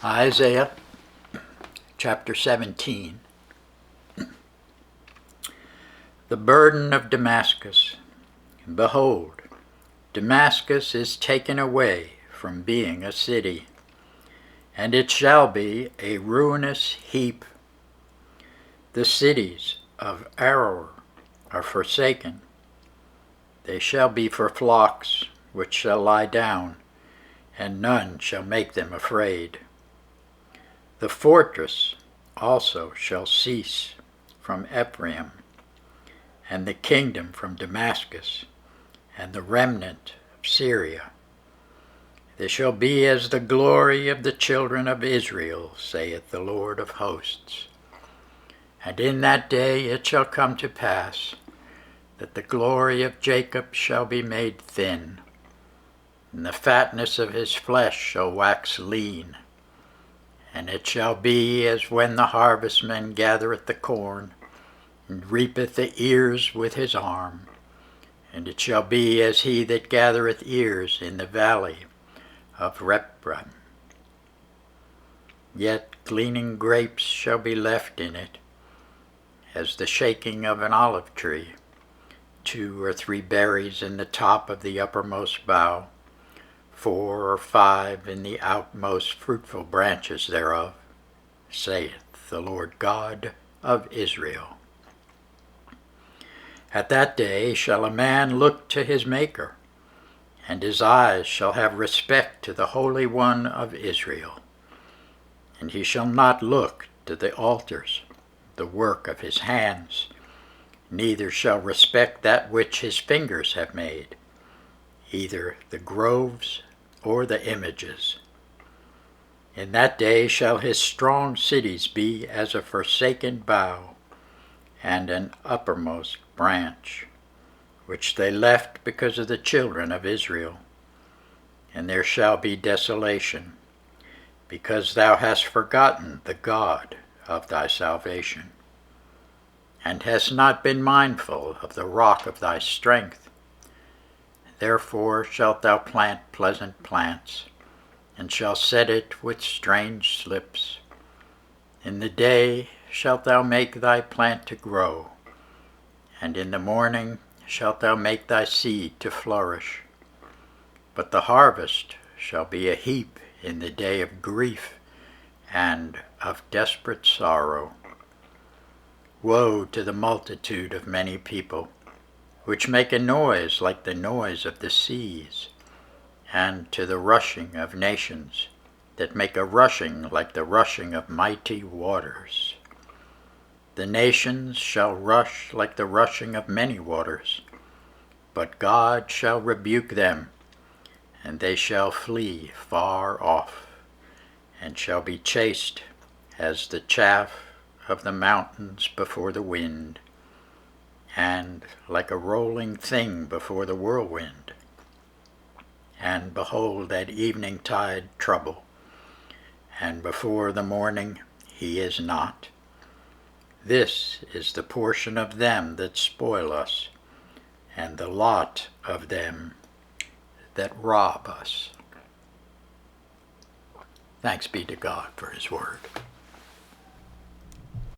Isaiah chapter 17. The burden of Damascus. Behold, Damascus is taken away from being a city, and it shall be a ruinous heap. The cities of Aroer are forsaken. They shall be for flocks which shall lie down, and none shall make them afraid. The fortress also shall cease from Ephraim, and the kingdom from Damascus, and the remnant of Syria. They shall be as the glory of the children of Israel, saith the Lord of hosts. And in that day it shall come to pass that the glory of Jacob shall be made thin, and the fatness of his flesh shall wax lean. And it shall be as when the harvestman gathereth the corn, and reapeth the ears with his arm. And it shall be as he that gathereth ears in the valley of Rephaim. Yet gleaning grapes shall be left in it, as the shaking of an olive tree, 2 or 3 berries in the top of the uppermost bough, 4 or 5 in the outmost fruitful branches thereof, saith the Lord God of Israel. At that day shall a man look to his Maker, and his eyes shall have respect to the Holy One of Israel. And he shall not look to the altars, the work of his hands, neither shall respect that which his fingers have made, either the groves or the images. In that day shall his strong cities be as a forsaken bough, and an uppermost branch, which they left because of the children of Israel. And there shall be desolation, because thou hast forgotten the God of thy salvation, and hast not been mindful of the rock of thy strength. Therefore shalt thou plant pleasant plants, and shalt set it with strange slips. In the day shalt thou make thy plant to grow, and in the morning shalt thou make thy seed to flourish. But the harvest shall be a heap in the day of grief and of desperate sorrow. Woe to the multitude of many people, which make a noise like the noise of the seas, and to the rushing of nations, that make a rushing like the rushing of mighty waters. The nations shall rush like the rushing of many waters, but God shall rebuke them, and they shall flee far off, and shall be chased as the chaff of the mountains before the wind, and like a rolling thing before the whirlwind. And behold, at evening tide trouble, and before the morning he is not. This is the portion of them that spoil us, and the lot of them that rob us. Thanks be to God for his word.